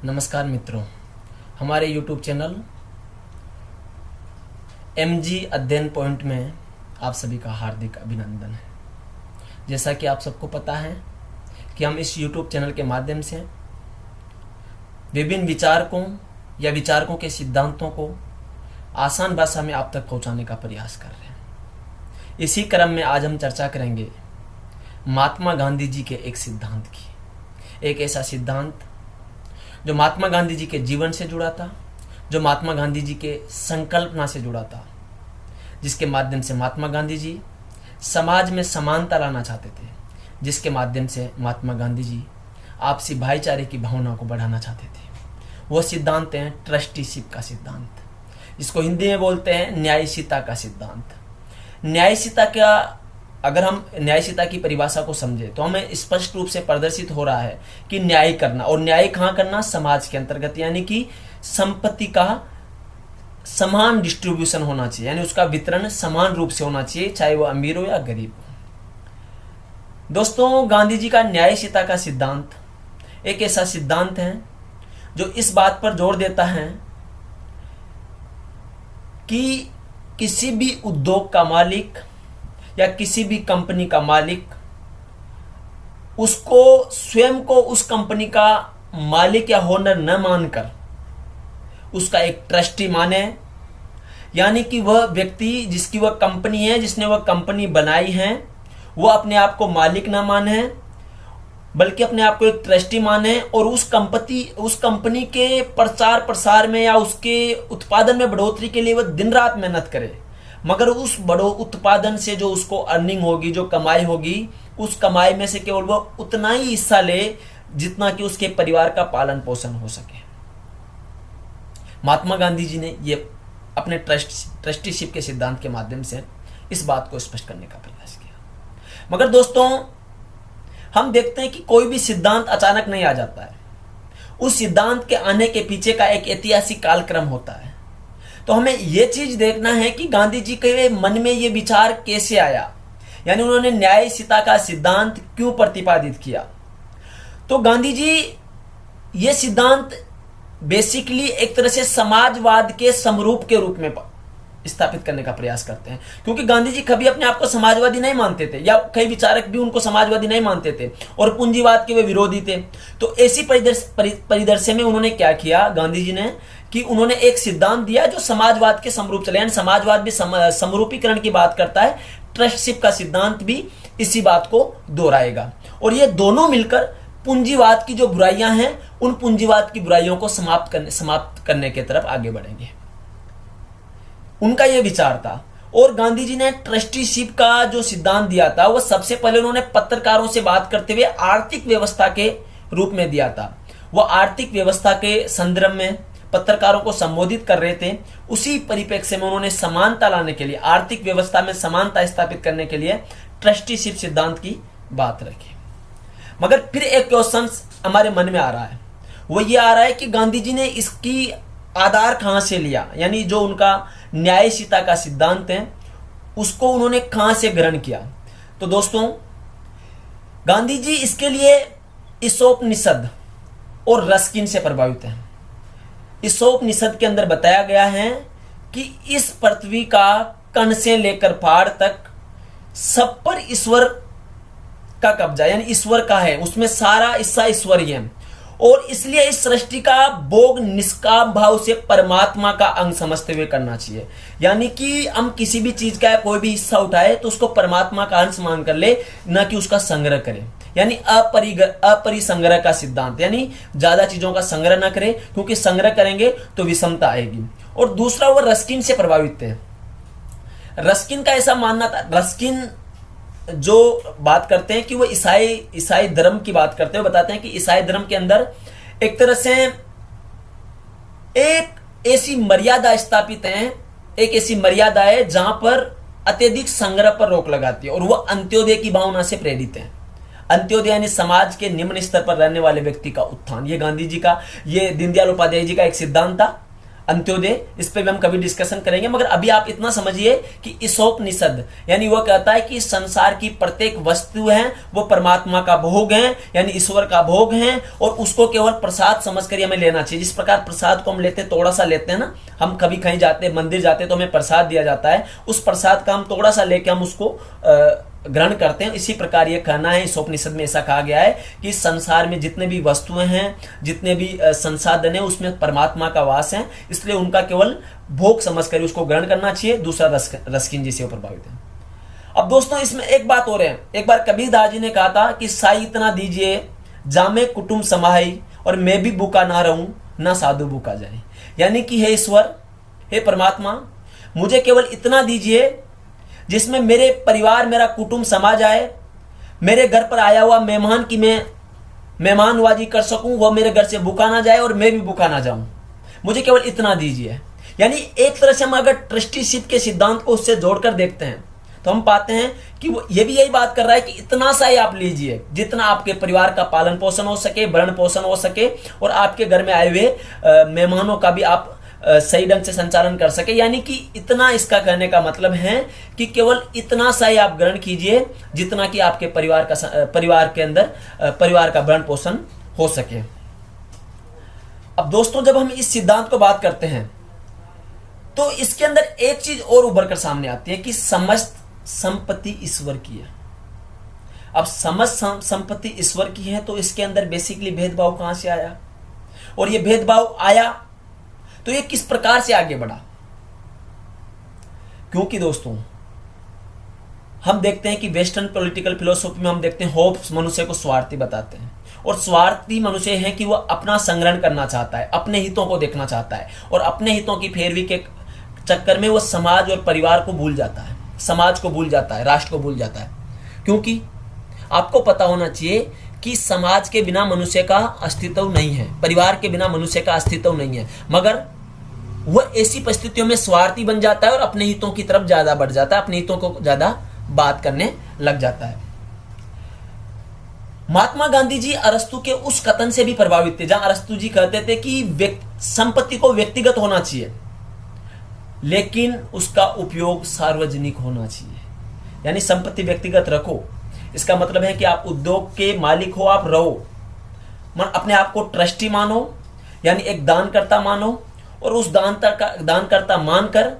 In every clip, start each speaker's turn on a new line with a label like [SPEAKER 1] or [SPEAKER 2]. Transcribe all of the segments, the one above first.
[SPEAKER 1] नमस्कार मित्रों, हमारे YouTube चैनल MG अध्ययन पॉइंट में आप सभी का हार्दिक अभिनंदन है। जैसा कि आप सबको पता है कि हम इस YouTube चैनल के माध्यम से विभिन्न विचारकों या विचारकों के सिद्धांतों को आसान भाषा में आप तक पहुंचाने का प्रयास कर रहे हैं। इसी क्रम में आज हम चर्चा करेंगे महात्मा गांधी जी के एक सिद्धांत की। एक ऐसा सिद्धांत जो महात्मा गांधी जी के जीवन से जुड़ा था, जो महात्मा गांधी जी के संकल्पना से जुड़ा था, जिसके माध्यम से महात्मा गांधी जी समाज में समानता लाना चाहते थे, जिसके माध्यम से महात्मा गांधी जी आपसी भाईचारे की भावना को बढ़ाना चाहते थे। वह सिद्धांत है ट्रस्टीशिप का सिद्धांत, जिसको हिंदी में बोलते हैं न्यायशीता का सिद्धांत। न्यायशीता का अगर हम न्यायशीता की परिभाषा को समझें तो हमें स्पष्ट रूप से प्रदर्शित हो रहा है कि न्याय करना, और न्याय कहाँ करना? समाज के अंतर्गत, यानी कि संपत्ति का समान डिस्ट्रीब्यूशन होना चाहिए, यानी उसका वितरण समान रूप से होना चाहिए, चाहे वो अमीर हो या गरीब हो। दोस्तों, गांधी जी का न्यायशीता का सिद्धांत एक ऐसा सिद्धांत है जो इस बात पर जोर देता है कि किसी भी उद्योग का मालिक या किसी भी कंपनी का मालिक उसको स्वयं को उस कंपनी का मालिक या होनर न मानकर उसका एक ट्रस्टी माने, यानी कि वह व्यक्ति जिसकी वह कंपनी है, जिसने वह कंपनी बनाई है, वह अपने आप को मालिक ना माने बल्कि अपने आप को एक ट्रस्टी माने और उस कंपनी के प्रचार प्रसार में या उसके उत्पादन में बढ़ोतरी के लिए वह दिन रात मेहनत करे, मगर उस बड़ो उत्पादन से जो उसको अर्निंग होगी, जो कमाई होगी, उस कमाई में से केवल वो उतना ही हिस्सा ले जितना कि उसके परिवार का पालन पोषण हो सके। महात्मा गांधी जी ने ये अपने ट्रस्टीशिप के सिद्धांत के माध्यम से इस बात को स्पष्ट करने का प्रयास किया। मगर दोस्तों, हम देखते हैं कि कोई भी सिद्धांत अचानक नहीं आ जाता है। उस सिद्धांत के आने के पीछे का एक ऐतिहासिक कालक्रम होता है। तो हमें यह चीज देखना है कि गांधी जी के मन में यह विचार कैसे आया, यानी उन्होंने न्यायशीता का सिद्धांत क्यों प्रतिपादित किया। तो गांधी जी यह सिद्धांत बेसिकली एक तरह से समाजवाद के समरूप के रूप में स्थापित करने का प्रयास करते हैं, क्योंकि गांधी जी कभी अपने आप को समाजवादी नहीं मानते थे, या कई विचारक भी उनको समाजवादी नहीं मानते थे और पूंजीवाद के वे विरोधी थे। तो ऐसी परिदृश्य में उन्होंने क्या किया, गांधी जी ने, कि उन्होंने एक सिद्धांत दिया जो समाजवाद के समरूप चले, यानी समाजवाद भी समरूपीकरण की बात करता है। ट्रस्टशिप का सिद्धांत भी इसी बात को दोहराएगा और ये दोनों मिलकर पूंजीवाद की जो बुराइयां हैं, उन पूंजीवाद की बुराइयों को समाप्त करने की तरफ आगे बढ़ेंगे। उनका यह विचार था। और गांधी जी ने ट्रस्टीशिप का जो सिद्धांत दिया था वह सबसे पहले उन्होंने पत्रकारों से बात करते हुए आर्थिक व्यवस्था के रूप में दिया था। वह आर्थिक व्यवस्था के संदर्भ में पत्रकारों को संबोधित कर रहे थे। उसी परिप्रेक्ष्य में उन्होंने समानता लाने के लिए, आर्थिक व्यवस्था में समानता स्थापित करने के लिए ट्रस्टीशिप सिद्धांत की बात रखी। मगर फिर एक क्वेश्चन हमारे मन में आ रहा है, वो ये आ रहा है कि गांधी जी ने इसकी आधार कहां से लिया, यानी जो उनका न्यायशीता का सिद्धांत है उसको उन्होंने कहां से ग्रहण किया। तो दोस्तों, गांधी जी इसके लिए ईसोपनिषद और रस्किन से प्रभावित हैं। ईसोपनिषद के अंदर बताया गया है कि इस पृथ्वी का कण से लेकर पहाड़ तक सब पर ईश्वर का कब्जा, यानी ईश्वर का है, उसमें सारा हिस्सा ईश्वर ही है। और इसलिए इस सृष्टि का भोग निष्काम भाव से परमात्मा का अंग समझते हुए करना चाहिए, यानी कि हम किसी भी चीज का कोई भी हिस्सा उठाए तो उसको परमात्मा का अंश मान कर ले, न कि उसका संग्रह करे, यानी अपरिसंग्रह का सिद्धांत, यानी ज्यादा चीजों का संग्रह ना करें, क्योंकि संग्रह करेंगे तो विषमता आएगी। और दूसरा, वो रस्किन से प्रभावित थे। रस्किन का ऐसा मानना था, रस्किन जो बात करते हैं कि वो ईसाई धर्म की बात करते हैं, बताते हैं कि ईसाई धर्म के अंदर एक तरह से एक ऐसी मर्यादा स्थापित है, एक ऐसी मर्यादा है जहां पर अत्यधिक संग्रह पर रोक लगाती है, और वह अंत्योदय की भावना से प्रेरित है। अंत्योदय यानी समाज के निम्न स्तर पर रहने वाले व्यक्ति का उत्थान। ये गांधी जी का, ये दीनदयाल उपाध्याय जी का एक सिद्धांत था। अंत्योदय, इस पे भी हम कभी डिस्कशन करेंगे। मगर अभी आप इतना समझिए कि ईसोपनिषद यानी वह कहता है कि संसार की प्रत्येक वस्तु है वो परमात्मा का भोग है, यानी ईश्वर का भोग है, और उसको केवल प्रसाद समझकर ही हमें लेना चाहिए। जिस प्रकार प्रसाद को हम लेते हैं, थोड़ा सा लेते हैं ना, हम कभी कहीं जाते हैं, मंदिर जाते हैं तो हमें प्रसाद दिया जाता है, उस प्रसाद का हम थोड़ा सा लेके हम उसको ग्रहण करते हैं। इसी प्रकार ये कहना है, इस उपनिषद में ऐसा कहा गया है कि संसार में जितने भी वस्तुएं हैं, जितने भी संसाधन है, उसमें परमात्मा का वास है, इसलिए उनका केवल भोग समझकर उसको ग्रहण करना चाहिए। दूसरा रसकीन जी से प्रभावित है। अब दोस्तों इसमें एक बात और है, एक बार कबीरदास जी ने कहा था कि साई इतना दीजिए जामे कुटुंब समाई, और मैं भी भूखा ना रहूं ना साधु भूखा जाए। यानी कि हे ईश्वर, हे परमात्मा, मुझे केवल इतना दीजिए जिसमें मेरे परिवार, मेरा कुटुंब समा जाए, मेरे घर पर आया हुआ मेहमान की मैं मेहमानवाजी कर सकूं, वह मेरे घर से भूखा ना जाए और मैं भी भूखा ना जाऊं, मुझे केवल इतना दीजिए। यानी एक तरह से हम अगर ट्रस्टीशिप के सिद्धांत को उससे जोड़कर देखते हैं तो हम पाते हैं कि वो ये भी यही बात कर रहा है कि इतना सा ही आप लीजिए जितना आपके परिवार का पालन पोषण हो सके, भरण पोषण हो सके, और आपके घर में आए हुए मेहमानों का भी आप सही ढंग से संचालन कर सके। यानी कि इतना, इसका कहने का मतलब है कि केवल इतना सा ही आप ग्रहण कीजिए जितना कि आपके परिवार के अंदर परिवार का भरण पोषण हो सके। अब दोस्तों जब हम इस सिद्धांत को बात करते हैं तो इसके अंदर एक चीज और उभर कर सामने आती है कि समस्त संपत्ति ईश्वर की है। अब समस्त संपत्ति ईश्वर की है तो इसके अंदर बेसिकली भेदभाव कहां से आया, और ये भेदभाव आया तो ये किस प्रकार से आगे बढ़ा। क्योंकि दोस्तों हम देखते हैं कि वेस्टर्न पॉलिटिकल फिलोसॉफी में हम देखते हैं होब्स मनुष्य को स्वार्थी बताते हैं, और स्वार्थी मनुष्य है कि वह अपना संग्रहण करना चाहता है, अपने हितों को देखना चाहता है, और अपने हितों की फेरवी के चक्कर में वह समाज और परिवार को भूल जाता है, समाज को भूल जाता है, राष्ट्र को भूल जाता है। क्योंकि आपको पता होना चाहिए कि समाज के बिना मनुष्य का अस्तित्व नहीं है, परिवार के बिना मनुष्य का अस्तित्व नहीं है, मगर वह ऐसी परिस्थितियों में स्वार्थी बन जाता है और अपने हितों की तरफ ज्यादा बढ़ जाता है, अपने हितों को ज्यादा बात करने लग जाता है। महात्मा गांधी जी अरस्तु के उस कथन से भी प्रभावित थे जहां अरस्तु जी कहते थे कि संपत्ति को व्यक्तिगत होना चाहिए लेकिन उसका उपयोग सार्वजनिक होना चाहिए। यानी संपत्ति व्यक्तिगत रखो, इसका मतलब है कि आप उद्योग के मालिक हो, आप रहो, अपने आप को ट्रस्टी मानो, यानी एक दानकर्ता मानो, और उस दानकर्ता मानकर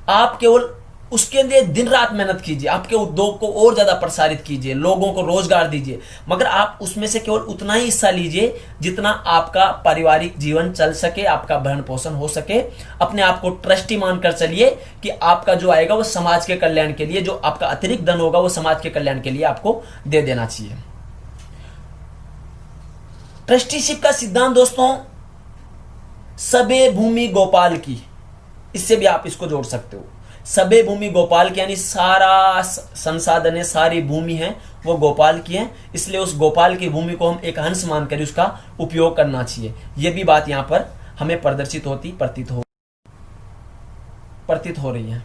[SPEAKER 1] आप केवल उसके लिए दिन रात मेहनत कीजिए, आपके उद्योग को और ज्यादा प्रसारित कीजिए, लोगों को रोजगार दीजिए, मगर आप उसमें से केवल उतना ही हिस्सा लीजिए जितना आपका पारिवारिक जीवन चल सके, आपका भरण पोषण हो सके। अपने आप को ट्रस्टी मानकर चलिए कि आपका जो आएगा वो समाज के कल्याण के लिए, जो आपका अतिरिक्त धन होगा वो समाज के कल्याण के लिए आपको दे देना चाहिए। ट्रस्टीशिप का सिद्धांत दोस्तों सबे भूमि गोपाल की, इससे भी आप इसको जोड़ सकते हो। सबे भूमि गोपाल की यानी सारा संसाधन है, सारी भूमि है वो गोपाल की है, इसलिए उस गोपाल की भूमि को हम एक अंश मानकर उसका उपयोग करना चाहिए। यह भी बात यहां पर हमें प्रदर्शित होती प्रतीत हो रही है।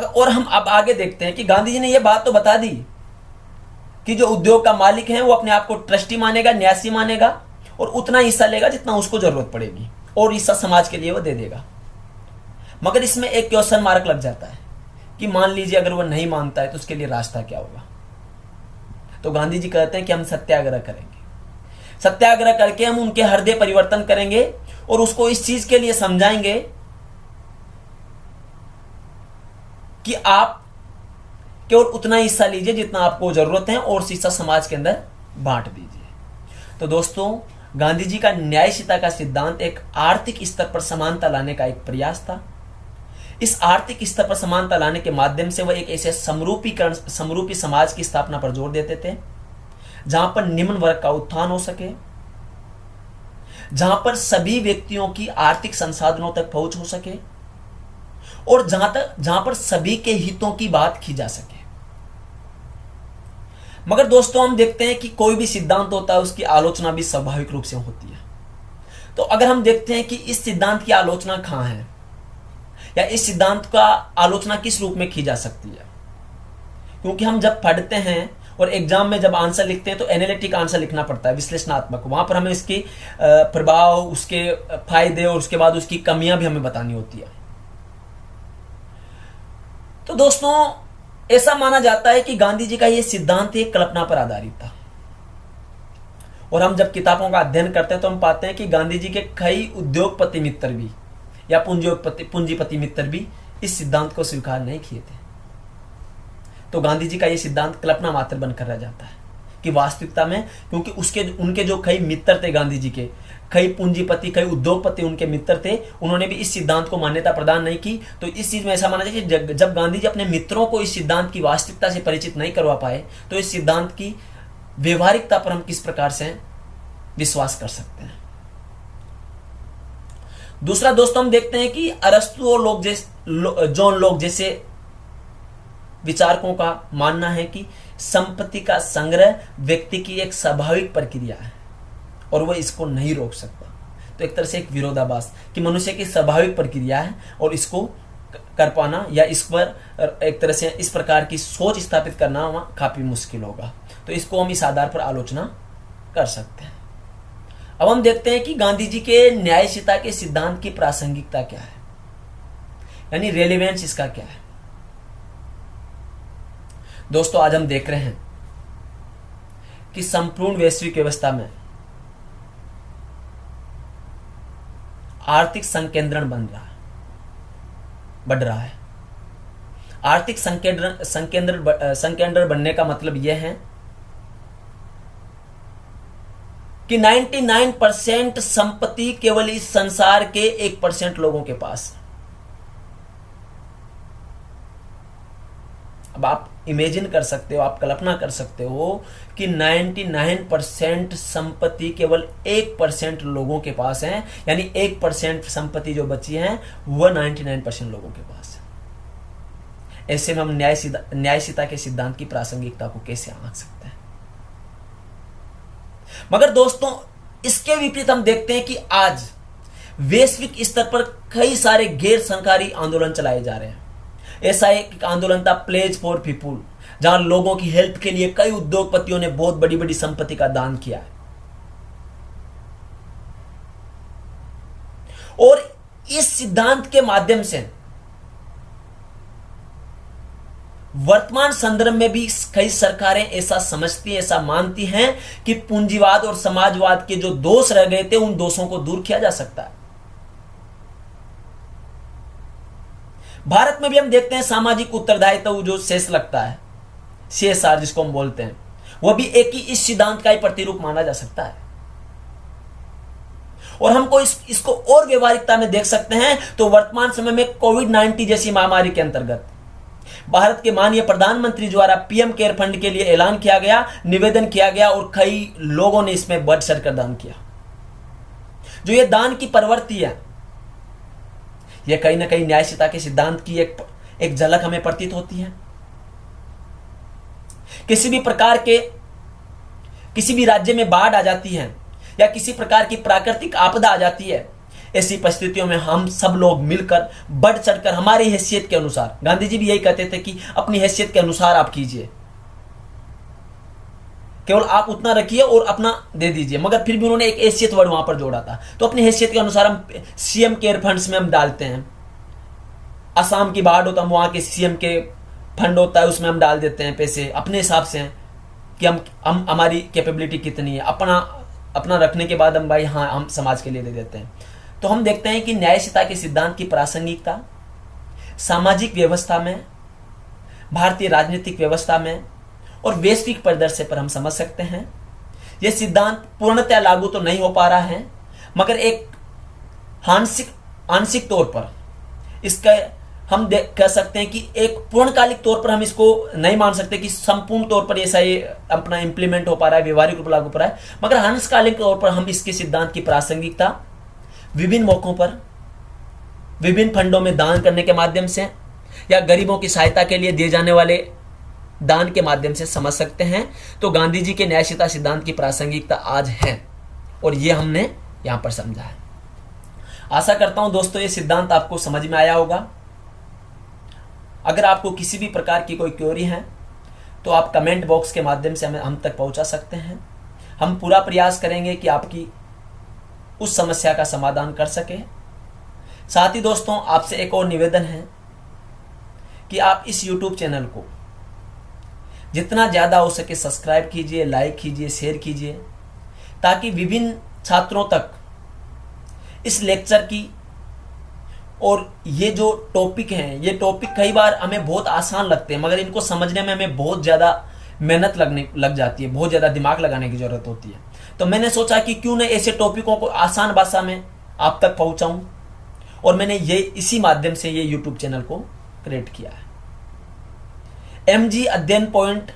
[SPEAKER 1] और हम अब आगे देखते हैं कि गांधी जी ने यह बात तो बता दी कि जो उद्योग का मालिक है वो अपने आप को ट्रस्टी मानेगा, न्यासी मानेगा, और उतना हिस्सा लेगा जितना उसको जरूरत पड़ेगी, और हिस्सा समाज के लिए वो दे देगा। मगर इसमें एक क्वेश्चन मार्क लग जाता है कि मान लीजिए अगर वो नहीं मानता है तो उसके लिए रास्ता क्या होगा। तो गांधी जी कहते हैं कि हम सत्याग्रह करेंगे, सत्याग्रह करके हम उनके हृदय परिवर्तन करेंगे और उसको इस चीज के लिए समझाएंगे कि आप केवल उतना हिस्सा लीजिए जितना आपको जरूरत है और हिस्सा समाज के अंदर बांट दीजिए। तो दोस्तों गांधी जी का न्यायशीलता का सिद्धांत एक आर्थिक स्तर पर समानता लाने का एक प्रयास था। इस आर्थिक स्तर पर समानता लाने के माध्यम से वह एक ऐसे समरूपी समाज की स्थापना पर जोर देते थे जहां पर निम्न वर्ग का उत्थान हो सके, जहां पर सभी व्यक्तियों की आर्थिक संसाधनों तक पहुंच हो सके, और जहां पर सभी के हितों की बात की जा सके। मगर दोस्तों हम देखते हैं कि कोई भी सिद्धांत होता है उसकी आलोचना भी स्वाभाविक रूप से होती है। तो अगर हम देखते हैं कि इस सिद्धांत की आलोचना कहां है या इस सिद्धांत का आलोचना किस रूप में की जा सकती है, क्योंकि हम जब पढ़ते हैं और एग्जाम में जब आंसर लिखते हैं तो एनालिटिक आंसर लिखना पड़ता है, विश्लेषणात्मक। वहां पर हमें इसकी प्रभाव, उसके फायदे और उसके बाद उसकी कमियां भी हमें बतानी होती है। तो दोस्तों, ऐसा माना जाता है कि गांधी जी का यह सिद्धांत एक कल्पना पर आधारित था। और हम जब किताबों का अध्ययन करते हैं तो हम पाते हैं कि गांधी जी के कई उद्योगपति मित्र भी या पूंजीपति मित्र भी इस सिद्धांत को स्वीकार नहीं किए थे। तो गांधी जी का यह सिद्धांत कल्पना मात्र बनकर रह जाता है कि वास्तविकता में, क्योंकि उनके जो कई मित्र थे गांधी जी के, कई पूंजीपति, कई उद्योगपति उनके मित्र थे, उन्होंने भी इस सिद्धांत को मान्यता प्रदान नहीं की। तो इस चीज में ऐसा माना जाए कि जब गांधी जी अपने मित्रों को इस सिद्धांत की वास्तविकता से परिचित नहीं करवा पाए, तो इस सिद्धांत की व्यवहारिकता पर हम किस प्रकार से विश्वास कर सकते हैं। दूसरा दोस्तों, हम देखते हैं कि अरस्तु और जॉन लॉक जैसे विचारकों का मानना है कि संपत्ति का संग्रह व्यक्ति की एक स्वाभाविक प्रक्रिया है और वह इसको नहीं रोक सकता। तो एक तरह से एक विरोधाभास कि मनुष्य की स्वाभाविक प्रक्रिया है और इसको कर पाना या इस पर एक तरह से इस प्रकार की सोच स्थापित करना काफी मुश्किल होगा। तो इसको हम इस आधार पर आलोचना कर सकते हैं। अब हम देखते हैं कि गांधी जी के न्यायशीलता के सिद्धांत की प्रासंगिकता क्या है, यानी रेलेवेंस इसका क्या है। दोस्तों, आज हम देख रहे हैं कि संपूर्ण वैश्विक व्यवस्था में आर्थिक संकेंद्रण बढ़ रहा है। आर्थिक संकेंद्रण बनने का मतलब यह है कि 99% संपत्ति केवल इस संसार के 1% लोगों के पास। अब आप इमेजिन कर सकते हो, आप कल्पना कर सकते हो कि 99% संपत्ति केवल 1% लोगों के पास है, यानी 1% संपत्ति जो बची है वह 99% लोगों के पास है। ऐसे में हम न्यायशीलता के सिद्धांत की प्रासंगिकता को कैसे आंक सकते हैं। मगर दोस्तों, इसके विपरीत हम देखते हैं कि आज वैश्विक स्तर पर कई सारे गैर सरकारी आंदोलन चलाए जा रहे हैं। ऐसा एक आंदोलन था प्लेज फॉर पीपुल, जहां लोगों की हेल्प के लिए कई उद्योगपतियों ने बहुत बड़ी बड़ी संपत्ति का दान किया है। और इस सिद्धांत के माध्यम से वर्तमान संदर्भ में भी कई सरकारें ऐसा समझती हैं, ऐसा मानती हैं कि पूंजीवाद और समाजवाद के जो दोष रह गए थे उन दोषों को दूर किया जा सकता है। भारत में भी हम देखते हैं सामाजिक उत्तरदायित्व जो शेष लगता है, CSR जिसको हम बोलते हैं, वह भी एक ही इस सिद्धांत का ही प्रतिरूप माना जा सकता है। और हमको इसको और व्यवहारिकता में देख सकते हैं तो वर्तमान समय में कोविड-19 जैसी महामारी के अंतर्गत भारत के माननीय प्रधानमंत्री द्वारा PM केयर फंड के लिए ऐलान किया गया, निवेदन किया गया और कई लोगों ने इसमें बढ़ चढ़कर दान किया। जो ये दान की प्रवृत्ति है, यह कहीं ना कहीं न्यायशीलता के सिद्धांत की एक झलक हमें प्रतीत होती है। किसी भी प्रकार के किसी भी राज्य में बाढ़ आ जाती है या किसी प्रकार की प्राकृतिक आपदा आ जाती है, ऐसी परिस्थितियों में हम सब लोग मिलकर बढ़ चढ़कर हमारी हैसियत के अनुसार, गांधी जी भी यही कहते थे कि अपनी हैसियत के अनुसार आप कीजिए, केवल आप उतना रखिए और अपना दे दीजिए। मगर फिर भी उन्होंने एक हैसियत वर्ड वहां पर जोड़ा था। तो अपनी हैसियत के अनुसार हम CM केयर फंड्स में हम डालते हैं। असम की बाढ़ हो तो हम वहां के CM के फंड होता है उसमें हम डाल देते हैं पैसे अपने हिसाब से कि हम हमारी कैपेबिलिटी कितनी है, अपना रखने के बाद हम भाई हाँ हम समाज के लिए दे देते हैं। तो हम देखते हैं कि न्यायशीलता के सिद्धांत की प्रासंगिकता सामाजिक व्यवस्था में, भारतीय राजनीतिक व्यवस्था में और वैश्विक परिदृश्य पर हम समझ सकते हैं। यह सिद्धांत पूर्णतः लागू तो नहीं हो पा रहा है, मगर एक आंशिक तौर पर इसका हम कह सकते हैं कि एक पूर्णकालिक तौर पर हम इसको नहीं मान सकते कि संपूर्ण तौर पर ऐसा ये अपना इंप्लीमेंट हो पा रहा है, व्यवहारिक रूप में लागू हो पा रहा है, मगर अंशकालिक तौर पर हम इसके सिद्धांत की प्रासंगिकता विभिन्न मौकों पर विभिन्न फंडों में दान करने के माध्यम से या गरीबों की सहायता के लिए दिए जाने वाले दान के माध्यम से समझ सकते हैं। तो गांधी जी के न्यायशीलता सिद्धांत की प्रासंगिकता आज है और ये हमने यहां पर समझा है। आशा करता हूं दोस्तों ये सिद्धांत आपको समझ में आया होगा। अगर आपको किसी भी प्रकार की कोई क्वेरी है तो आप कमेंट बॉक्स के माध्यम से हमें हम तक पहुंचा सकते हैं। हम पूरा प्रयास करेंगे कि आपकी उस समस्या का समाधान कर सके। साथ ही दोस्तों, आपसे एक और निवेदन है कि आप इस YouTube चैनल को जितना ज़्यादा हो सके सब्सक्राइब कीजिए, लाइक कीजिए, शेयर कीजिए, ताकि विभिन्न छात्रों तक इस लेक्चर की और ये जो टॉपिक हैं, ये टॉपिक कई बार हमें बहुत आसान लगते हैं, मगर इनको समझने में हमें बहुत ज़्यादा मेहनत लग जाती है, बहुत ज़्यादा दिमाग लगाने की ज़रूरत होती है। तो मैंने सोचा कि क्यों न ऐसे टॉपिकों को आसान भाषा में आप तक पहुंचाऊं, और मैंने ये इसी माध्यम से ये YouTube चैनल को क्रिएट किया है। MG अध्ययन पॉइंट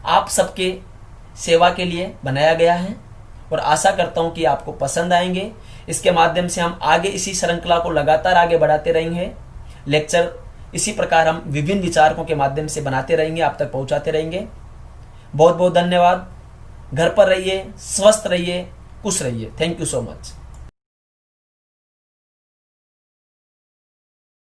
[SPEAKER 1] आप सबके सेवा के लिए बनाया गया है, और आशा करता हूं कि आपको पसंद आएंगे। इसके माध्यम से हम आगे इसी श्रृंखला को लगातार आगे बढ़ाते रहेंगे। लेक्चर इसी प्रकार हम विभिन्न विचारकों के माध्यम से बनाते रहेंगे, आप तक पहुंचाते रहेंगे। बहुत बहुत धन्यवाद। घर पर रहिए, स्वस्थ रहिए, खुश रहिए। Thank you so much.